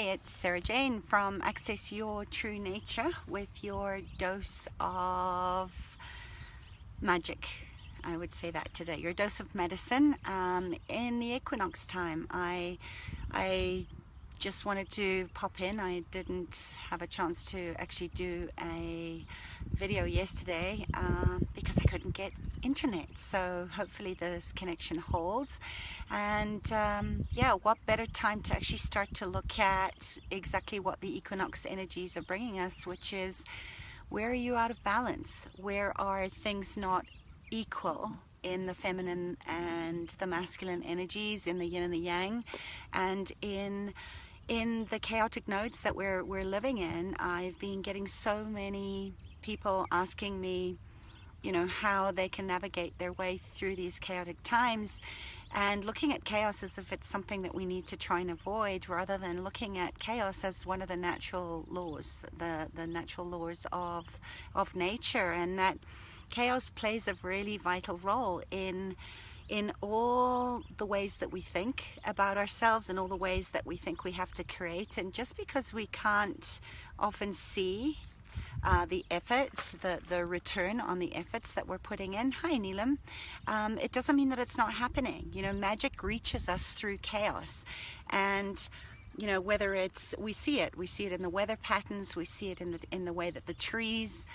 It's Sarah Jane from Access Your True Nature with your dose of magic. I would say that today, your dose of medicine in the equinox time. I just wanted to pop in. I didn't have a chance to actually do a video yesterday because I couldn't get internet, so hopefully this connection holds. And yeah, what better time to actually start to look at exactly what the equinox energies are bringing us, which is, where are you out of balance? Where are things not equal in the feminine and the masculine energies, in the yin and the yang, and in the chaotic nodes that we're living in? I've been getting so many people asking me, you know, how they can navigate their way through these chaotic times, and looking at chaos as if it's something that we need to try and avoid, rather than looking at chaos as one of the natural laws, the natural laws of nature, and that chaos plays a really vital role in all the ways that we think about ourselves and all the ways that we think we have to create. And just because we can't often see the effort, the return on the efforts that we're putting in, hi Neelam, it doesn't mean that it's not happening. You know, magic reaches us through chaos. And you know, whether it's, we see it in the weather patterns, we see it in the way that the trees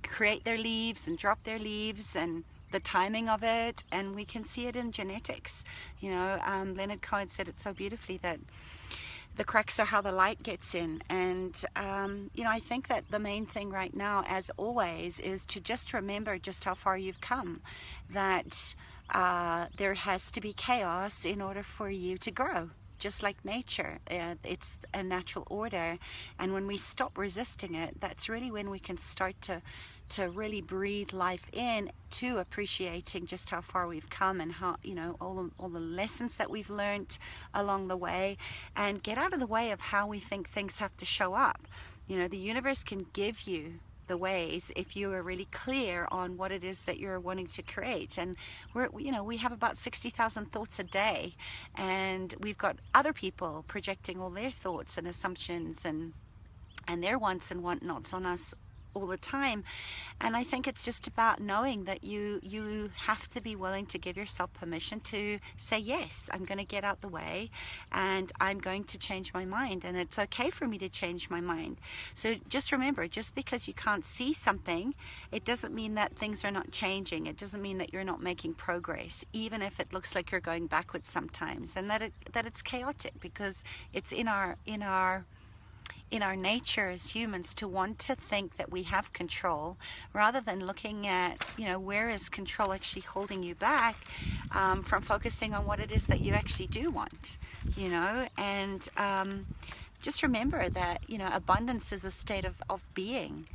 create their leaves and drop their leaves, and the timing of it, and we can see it in genetics. You know, Leonard Cohen said it so beautifully, that the cracks are how the light gets in. And you know, I think that the main thing right now, as always, is to just remember just how far you've come, that there has to be chaos in order for you to grow. Just like nature, it's a natural order, and when we stop resisting it, that's really when we can start to really breathe life in, to appreciating just how far we've come, and how, you know, all the lessons that we've learned along the way, and get out of the way of how we think things have to show up. You know, the universe can give you the ways if you are really clear on what it is that you're wanting to create. And we have about 60,000 thoughts a day, and we've got other people projecting all their thoughts and assumptions and their wants and whatnots on us all the time. And I think it's just about knowing that you have to be willing to give yourself permission to say, yes, I'm going to get out the way, and I'm going to change my mind, and it's okay for me to change my mind. So just remember, just because you can't see something, it doesn't mean that things are not changing. It doesn't mean that you're not making progress, even if it looks like you're going backwards sometimes, and that it's chaotic, because it's in our nature as humans to want to think that we have control, rather than looking at, you know, where is control actually holding you back from focusing on what it is that you actually do want, you know. And just remember that, you know, abundance is a state of being,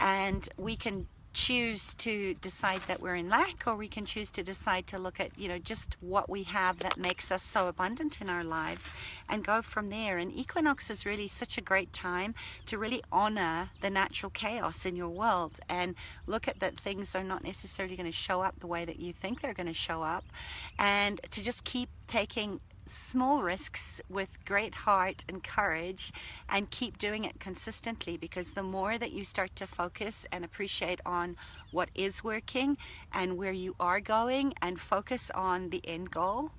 and we can choose to decide that we're in lack, or we can choose to decide to look at, you know, just what we have that makes us so abundant in our lives, and go from there. And equinox is really such a great time to really honor the natural chaos in your world, and look at that things are not necessarily going to show up the way that you think they're going to show up, and to just keep taking small risks with great heart and courage, and keep doing it consistently, because the more that you start to focus and appreciate on what is working and where you are going, and focus on the end goal,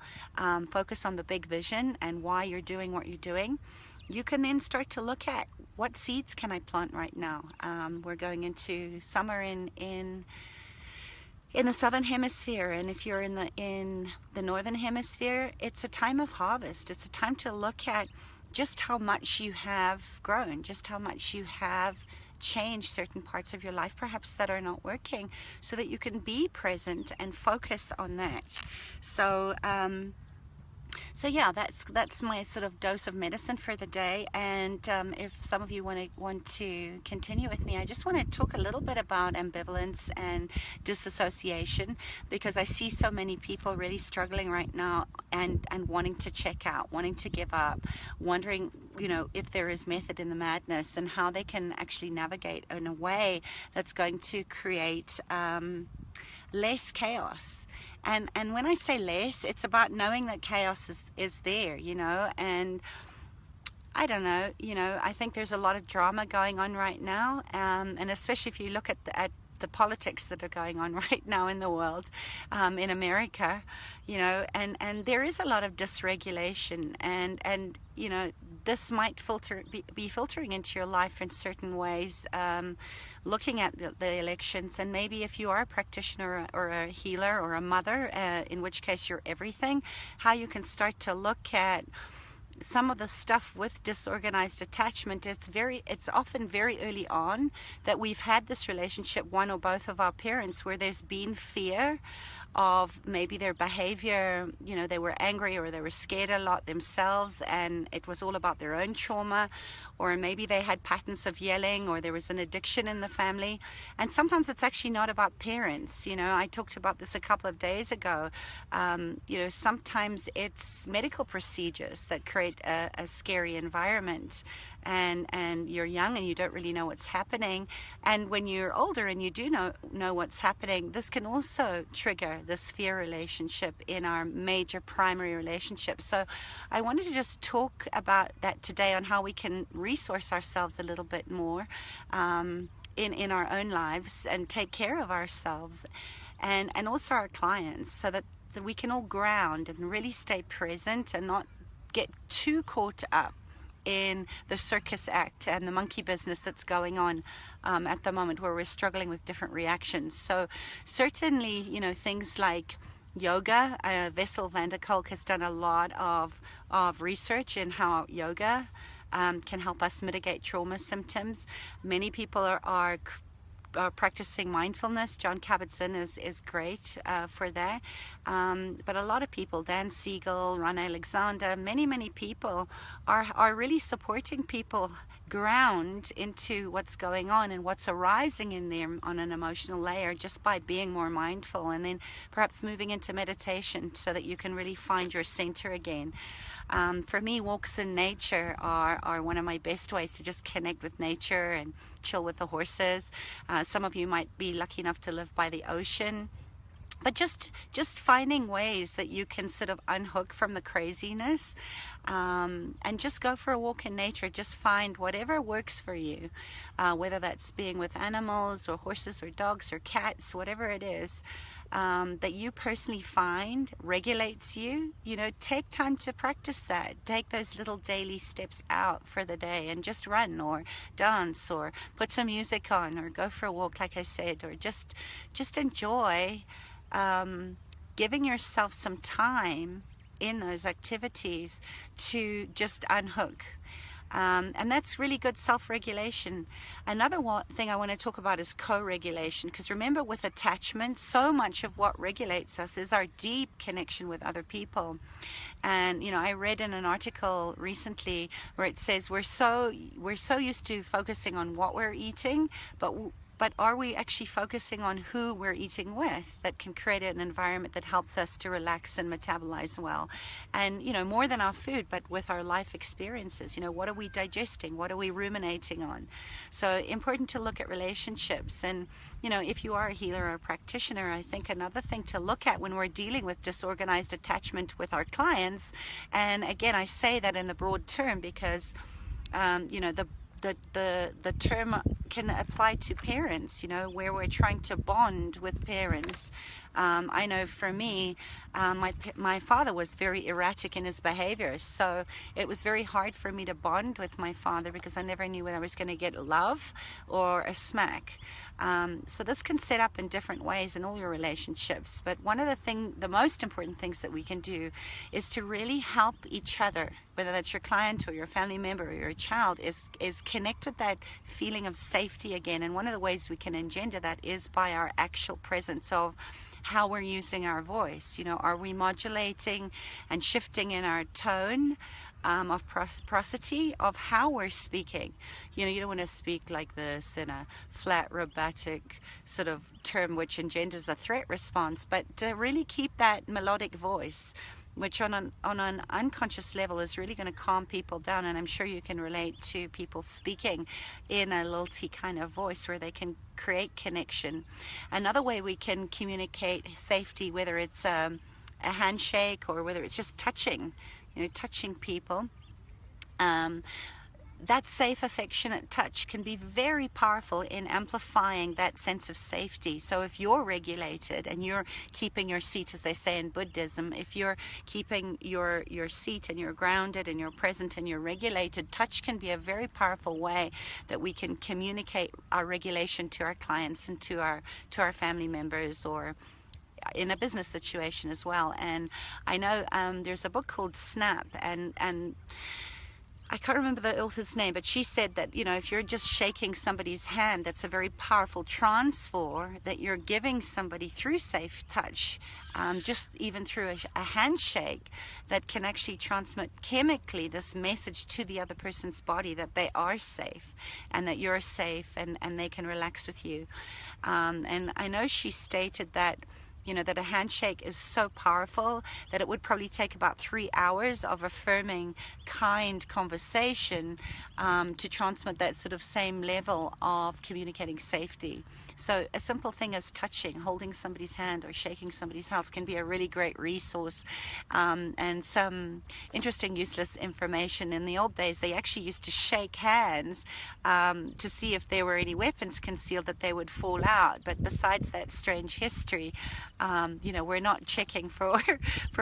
focus on the big vision and why you're doing what you're doing, you can then start to look at, what seeds can I plant right now. We're going into summer in the southern hemisphere, and if you're in the northern hemisphere, it's a time of harvest. It's a time to look at just how much you have grown, just how much you have changed certain parts of your life perhaps that are not working, so that you can be present and focus on that. So yeah, that's my sort of dose of medicine for the day. And if some of you want to continue with me, I just want to talk a little bit about ambivalence and disassociation, because I see so many people really struggling right now, and wanting to check out, wanting to give up, wondering, you know, if there is method in the madness, and how they can actually navigate in a way that's going to create less chaos And when I say less, it's about knowing that chaos is there, you know. And I don't know, you know, I think there's a lot of drama going on right now, and especially if you look at the politics that are going on right now in the world, in America, you know, and there is a lot of dysregulation, and you know, this might be filtering into your life in certain ways, looking at the elections. And maybe if you are a practitioner or a healer or a mother, in which case you're everything, how you can start to look at some of the stuff with disorganized attachment. It's often very early on that we've had this relationship, one or both of our parents, where there's been fear of maybe their behavior. You know, they were angry or they were scared a lot themselves, and it was all about their own trauma. Or maybe they had patterns of yelling, or there was an addiction in the family. And sometimes it's actually not about parents. You know, I talked about this a couple of days ago. You know, sometimes it's medical procedures that create a scary environment, and you're young and you don't really know what's happening. And when you're older and you do know what's happening, this can also trigger this fear relationship in our major primary relationship. So I wanted to just talk about that today, on how we can resource ourselves a little bit more in our own lives and take care of ourselves and also our clients, so that we can all ground and really stay present and not get too caught up in the circus act and the monkey business that's going on at the moment, where we're struggling with different reactions. So certainly, you know, things like yoga, Vessel van der Kolk has done a lot of research in how yoga can help us mitigate trauma symptoms. Many people are practicing mindfulness. John Kabat-Zinn is great for that. But a lot of people, Dan Siegel, Ron Alexander, many people are really supporting people ground into what's going on and what's arising in them on an emotional layer, just by being more mindful, and then perhaps moving into meditation so that you can really find your center again. For me, walks in nature are one of my best ways to just connect with nature and chill with the horses. Some of you might be lucky enough to live by the ocean. But just finding ways that you can sort of unhook from the craziness, and just go for a walk in nature. Just find whatever works for you, whether that's being with animals or horses or dogs or cats, whatever it is that you personally find regulates you. You know, take time to practice that. Take those little daily steps out for the day and just run or dance or put some music on or go for a walk, like I said, or just enjoy giving yourself some time in those activities to just unhook. And that's really good self-regulation. Another thing I want to talk about is co-regulation, because remember, with attachment, so much of what regulates us is our deep connection with other people. And you know, I read in an article recently where it says we're so used to focusing on what we're eating, but are we actually focusing on who we're eating with, that can create an environment that helps us to relax and metabolize well? And, you know, more than our food, but with our life experiences, you know, what are we digesting? What are we ruminating on? So important to look at relationships. And, you know, if you are a healer or a practitioner, I think another thing to look at when we're dealing with disorganized attachment with our clients, and again, I say that in the broad term because, you know, the term can apply to parents, you know, where we're trying to bond with parents. I know for me, my father was very erratic in his behaviors, so it was very hard for me to bond with my father because I never knew whether I was going to get love or a smack. So this can set up in different ways in all your relationships. But one of the most important things that we can do is to really help each other, whether that's your client or your family member or your child, is connect with that feeling of safety again. And one of the ways we can engender that is by our actual presence of how we're using our voice. You know, are we modulating and shifting in our tone of prosody of how we're speaking? You know, you don't want to speak like this in a flat, robotic sort of term which engenders a threat response, but to really keep that melodic voice which on an unconscious level is really going to calm people down. And I'm sure you can relate to people speaking in a lilty kind of voice where they can create connection. Another way we can communicate safety, whether it's a handshake or whether it's just touching, touching people. That safe, affectionate touch can be very powerful in amplifying that sense of safety. So if you're regulated and you're keeping your seat, as they say in Buddhism, if you're keeping your seat and you're grounded and you're present and you're regulated, touch can be a very powerful way that we can communicate our regulation to our clients and to our family members, or in a business situation as well. And I know there's a book called Snap, and I can't remember the author's name, but she said that, if you're just shaking somebody's hand, that's a very powerful transfer that you're giving somebody through safe touch, just even through a handshake, that can actually transmit chemically this message to the other person's body that they are safe and that you're safe, and they can relax with you. And I know she stated that that a handshake is so powerful that it would probably take about 3 hours of affirming, kind conversation to transmit that sort of same level of communicating safety. So a simple thing as touching, holding somebody's hand or shaking somebody's hand can be a really great resource. And some interesting, useless information. In the old days, they actually used to shake hands to see if there were any weapons concealed that they would fall out. But besides that strange history, we're not checking for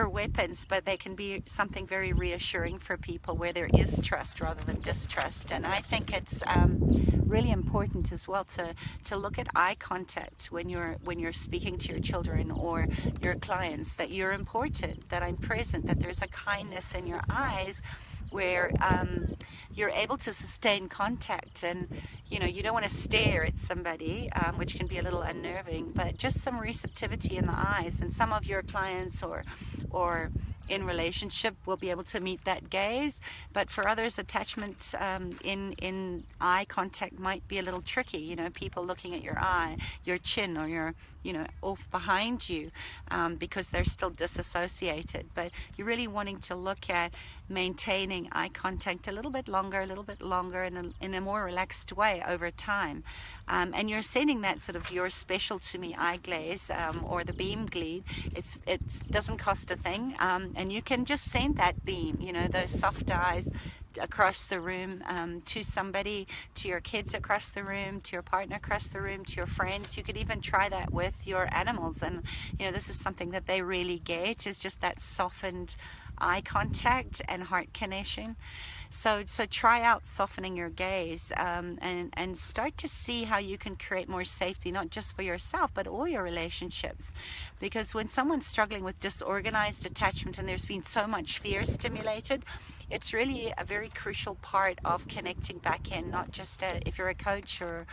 weapons, but they can be something very reassuring for people where there is trust rather than distrust. And I think it's really important as well to look at eye contact when you're speaking to your children or your clients, that you're important, that I'm present, that there's a kindness in your eyes where you're able to sustain contact. And you don't want to stare at somebody, which can be a little unnerving, but just some receptivity in the eyes. And some of your clients or in relationship will be able to meet that gaze, but for others, attachment in eye contact might be a little tricky. People looking at your eye, your chin, or your off behind you, because they're still disassociated. But you're really wanting to look at maintaining eye contact a little bit longer, in a more relaxed way over time. And you're sending that sort of your special to me eye glaze, or the beam gleam. It doesn't cost a thing, and you can just send that beam, those soft eyes across the room, to somebody, to your kids across the room, to your partner across the room, to your friends. You could even try that with your animals, and this is something that they really get, is just that softened eye contact and heart connection. So try out softening your gaze, and start to see how you can create more safety, not just for yourself, but all your relationships. Because when someone's struggling with disorganized attachment and there's been so much fear stimulated, it's really a very crucial part of connecting back in, not just if you're a coach or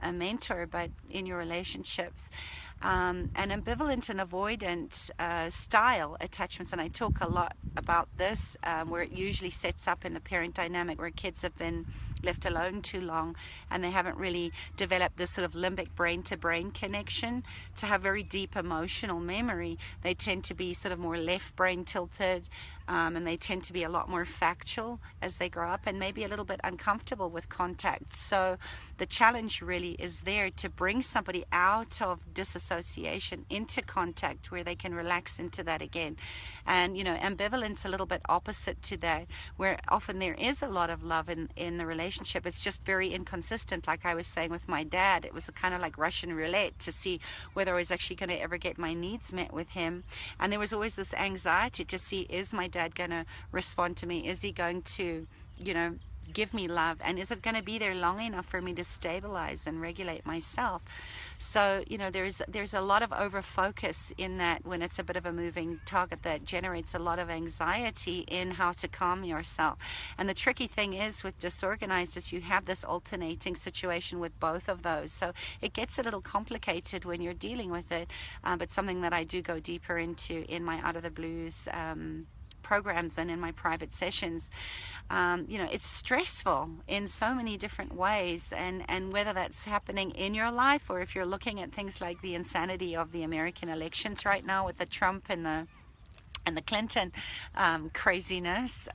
a mentor, but in your relationships. An ambivalent and avoidant style attachments, and I talk a lot about this, where it usually sets up in the parent dynamic where kids have been left alone too long and they haven't really developed this sort of limbic brain to brain connection to have very deep emotional memory. They tend to be sort of more left brain tilted, and they tend to be a lot more factual as they grow up, and maybe a little bit uncomfortable with contact. So the challenge really is there to bring somebody out of disassociation into contact where they can relax into that again. And ambivalence a little bit opposite to that, where often there is a lot of love in the relationship. It's just very inconsistent. Like I was saying with my dad, it was kind of like Russian roulette to see whether I was actually going to ever get my needs met with him. And there was always this anxiety to see, is my dad going to respond to me? Is he going to give me love, and is it going to be there long enough for me to stabilize and regulate myself? So there's a lot of over focus in that when it's a bit of a moving target that generates a lot of anxiety in how to calm yourself. And the tricky thing is with disorganized is you have this alternating situation with both of those, so it gets a little complicated when you're dealing with it, but something that I do go deeper into in my Out of the Blues programs and in my private sessions. It's stressful in so many different ways, and whether that's happening in your life or if you're looking at things like the insanity of the American elections right now with the Trump and the and the Clinton craziness.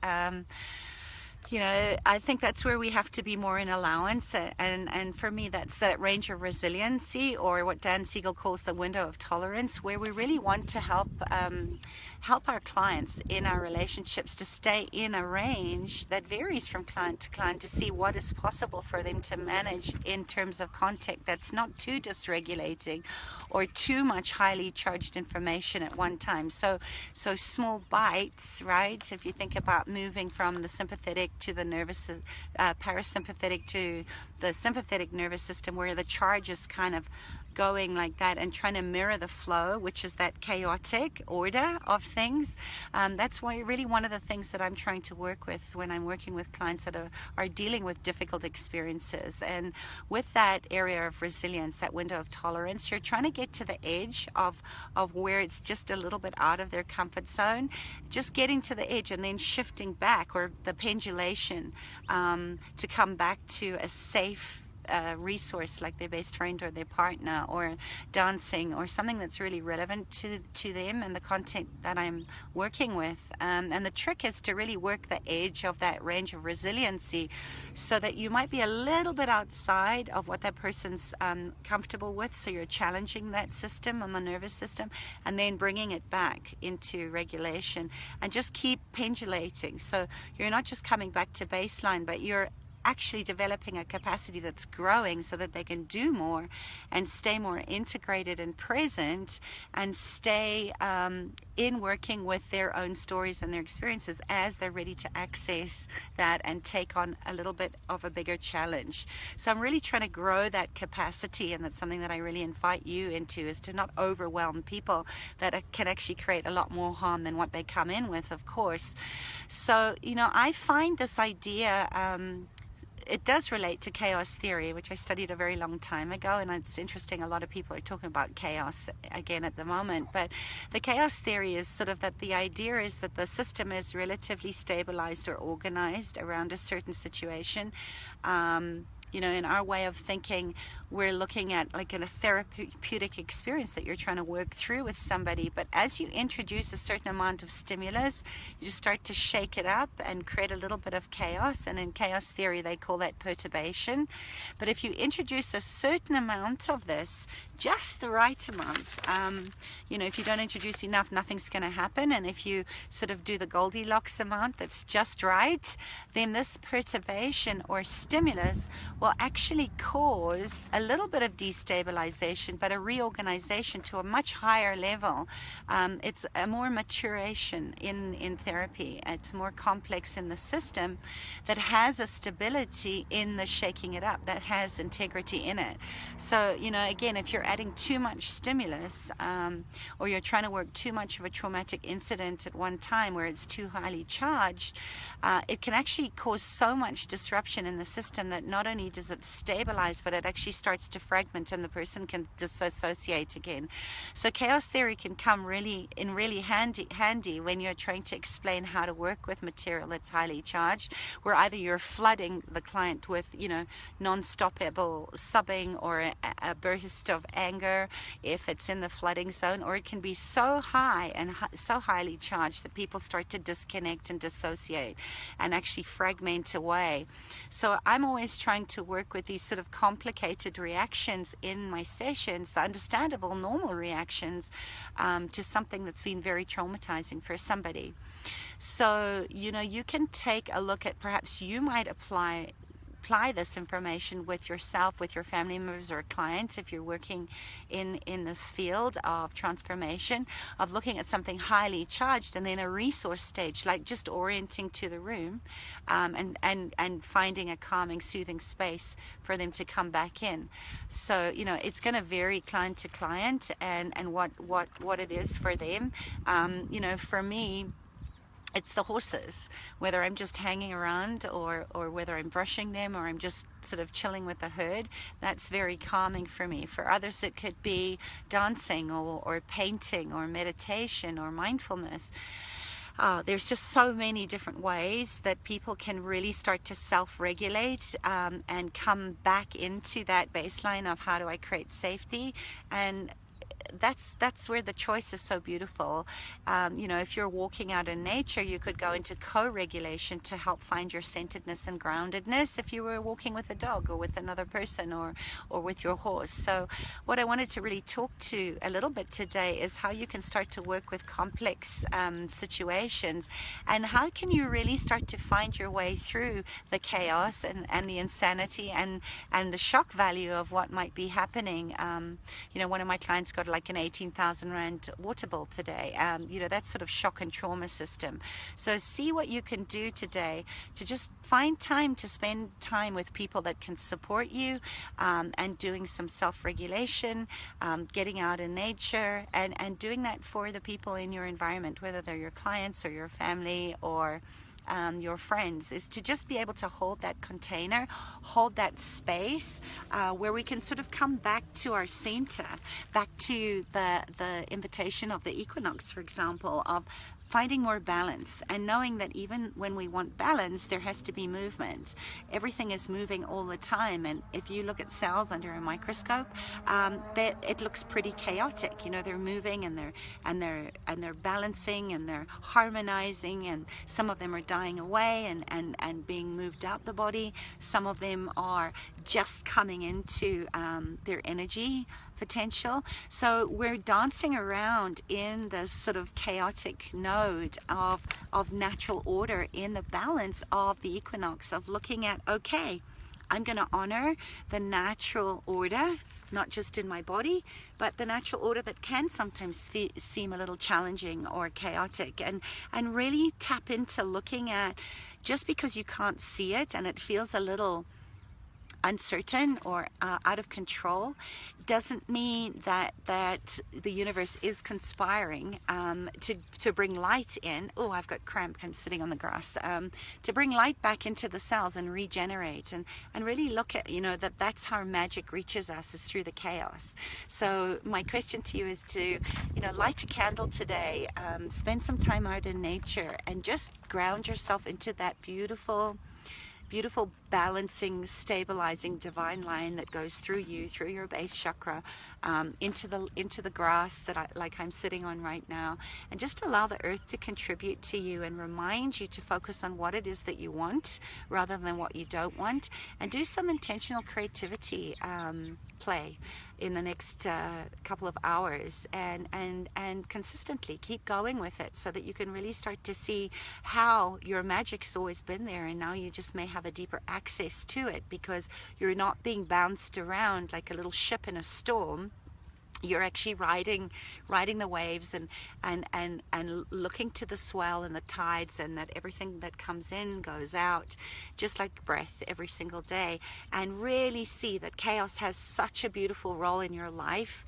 I think that's where we have to be more in allowance, and for me that's that range of resiliency, or what Dan Siegel calls the window of tolerance, where we really want to help our clients in our relationships to stay in a range that varies from client to client, to see what is possible for them to manage in terms of contact that's not too dysregulating or too much highly charged information at one time. So small bites, right? If you think about moving from the sympathetic to the nervous, parasympathetic to the sympathetic nervous system, where the charge is kind of going like that and trying to mirror the flow, which is that chaotic order of things. That's why really one of the things that I'm trying to work with when I'm working with clients that are dealing with difficult experiences. And with that area of resilience, that window of tolerance, you're trying to get to the edge of where it's just a little bit out of their comfort zone, just getting to the edge and then shifting back, or the pendulation, to come back to a safe resource like their best friend or their partner, or dancing, or something that's really relevant to them and the content that I'm working with. And the trick is to really work the edge of that range of resiliency, so that you might be a little bit outside of what that person's comfortable with, so you're challenging that system on the nervous system and then bringing it back into regulation, and just keep pendulating. So you're not just coming back to baseline, but you're actually developing a capacity that's growing, so that they can do more and stay more integrated and present, and stay in working with their own stories and their experiences as they're ready to access that and take on a little bit of a bigger challenge. So I'm really trying to grow that capacity, and that's something that I really invite you into, is to not overwhelm people that can actually create a lot more harm than what they come in with, of course. So I find this idea, it does relate to chaos theory, which I studied a very long time ago, and it's interesting, a lot of people are talking about chaos again at the moment. But the chaos theory is sort of that the idea is that the system is relatively stabilized or organized around a certain situation. In our way of thinking, we're looking at like in a therapeutic experience that you're trying to work through with somebody. But as you introduce a certain amount of stimulus, you just start to shake it up and create a little bit of chaos. And in chaos theory, they call that perturbation. But if you introduce a certain amount of this, just the right amount, if you don't introduce enough, nothing's going to happen. And if you sort of do the Goldilocks amount that's just right, then this perturbation or stimulus will actually cause a little bit of destabilization, but a reorganization to a much higher level. It's a more maturation in therapy. It's more complex in the system, that has a stability in the shaking it up, that has integrity in it. So, again, if you're adding too much stimulus, or you're trying to work too much of a traumatic incident at one time where it's too highly charged, it can actually cause so much disruption in the system that not only does it stabilize, but it actually starts to fragment, and the person can disassociate again. So chaos theory can come really handy when you're trying to explain how to work with material that's highly charged, where either you're flooding the client with non-stoppable subbing, or a burst of anger if it's in the flooding zone, or it can be so high and so highly charged that people start to disconnect and dissociate and actually fragment away. So I'm always trying to work with these sort of complicated reactions in my sessions, the understandable normal reactions to something that's been very traumatizing for somebody. So you can take a look at, perhaps you might apply this information with yourself, with your family members or clients, if you're working in this field of transformation, of looking at something highly charged, and then a resource stage, like just orienting to the room, and finding a calming, soothing space for them to come back in. So it's going to vary client to client, and what it is for them. For me, it's the horses, whether I'm just hanging around, or whether I'm brushing them, or I'm just sort of chilling with the herd. That's very calming for me. For others, it could be dancing, or painting, or meditation, or mindfulness. There's just so many different ways that people can really start to self-regulate, and come back into that baseline of how do I create safety. And that's where the choice is so beautiful. You know, if you're walking out in nature, you could go into co-regulation to help find your centeredness and groundedness if you were walking with a dog or with another person, or with your horse. So what I wanted to really talk to a little bit today is how you can start to work with complex situations, and how can you really start to find your way through the chaos and the insanity and the shock value of what might be happening. You know, one of my clients got like an 18,000 Rand water bill today. You know, that's sort of shock and trauma system. So see what you can do today to just find time to spend time with people that can support you, and doing some self-regulation, getting out in nature, and doing that for the people in your environment, whether they're your clients or your family or your friends, is to just be able to hold that container, hold that space, where we can sort of come back to our center, back to the invitation of the equinox, for example, of finding more balance, and knowing that even when we want balance, there has to be movement. Everything is moving all the time, and if you look at cells under a microscope, it looks pretty chaotic. You know, they're moving and they're balancing and they're harmonizing, and some of them are dying away and being moved out the body. Some of them are just coming into their energy potential. So we're dancing around in this sort of chaotic node of natural order, in the balance of the equinox, of looking at, okay, I'm going to honor the natural order, not just in my body, but the natural order that can sometimes seem a little challenging or chaotic, and really tap into looking at, just because you can't see it and it feels a little uncertain or out of control, doesn't mean that the universe is conspiring to bring light in. Oh, I've got cramp, I'm sitting on the grass. To bring light back into the cells and regenerate, and really look at, you know, that's how magic reaches us, is through the chaos. So my question to you is to, you know, light a candle today, spend some time out in nature, and just ground yourself into that beautiful balancing, stabilizing divine line that goes through you, through your base chakra, into the grass that I'm sitting on right now, and just allow the earth to contribute to you and remind you to focus on what it is that you want rather than what you don't want, and do some intentional creativity play in the next couple of hours, and consistently keep going with it, so that you can really start to see how your magic has always been there, and now you just may have a deeper access to it, because you're not being bounced around like a little ship in a storm. You're actually riding the waves, and looking to the swell and the tides, and that everything that comes in goes out, just like breath, every single day. And really see that chaos has such a beautiful role in your life,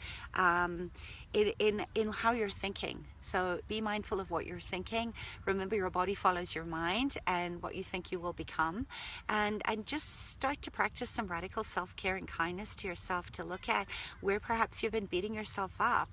in how you're thinking. So be mindful of what you're thinking. Remember, your body follows your mind, and what you think you will become. And just start to practice some radical self-care and kindness to yourself, to look at where perhaps you've been beating yourself up.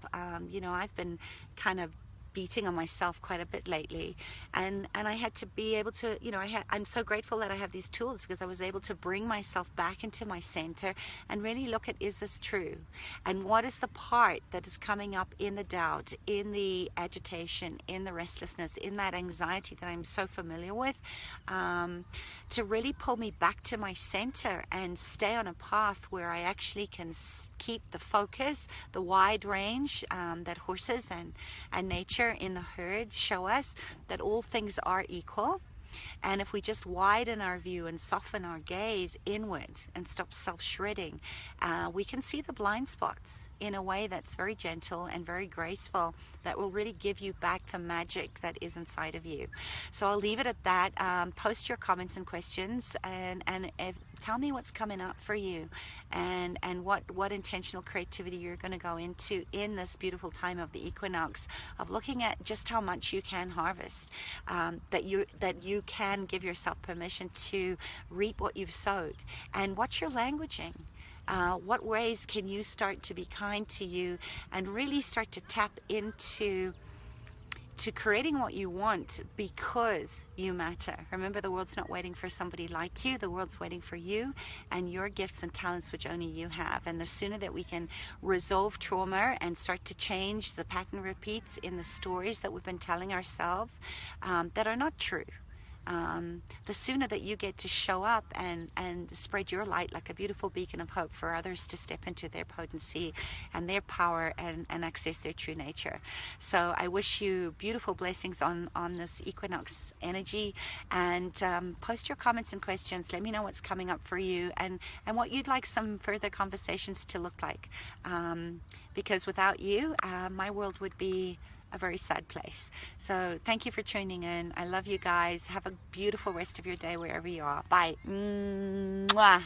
You know, I've been kind of beating on myself quite a bit lately, and I had to be able to, you know, I'm so grateful that I have these tools, because I was able to bring myself back into my center and really look at, is this true, and what is the part that is coming up in the doubt, in the agitation, in the restlessness, in that anxiety that I'm so familiar with, to really pull me back to my center and stay on a path where I actually can keep the focus, the wide range that horses and nature in the herd show us, that all things are equal. And if we just widen our view and soften our gaze inward and stop self-shredding, we can see the blind spots in a way that's very gentle and very graceful, that will really give you back the magic that is inside of you. So I'll leave it at that. Post your comments and questions, and tell me what's coming up for you, and what intentional creativity you're going to go into in this beautiful time of the equinox, of looking at just how much you can harvest, that you can give yourself permission to reap what you've sowed. And what's your languaging? What ways can you start to be kind to you, and really start to tap into to creating what you want because you matter. Remember, the world's not waiting for somebody like you. The world's waiting for you and your gifts and talents, which only you have. And the sooner that we can resolve trauma and start to change the pattern repeats in the stories that we've been telling ourselves that are not true, the sooner that you get to show up and spread your light like a beautiful beacon of hope for others to step into their potency and their power and access their true nature. So I wish you beautiful blessings on this equinox energy, and post your comments and questions. Let me know what's coming up for you and what you'd like some further conversations to look like, because without you, my world would be a very sad place. So thank you for tuning in. I love you guys. Have a beautiful rest of your day wherever you are. Bye. Mwah.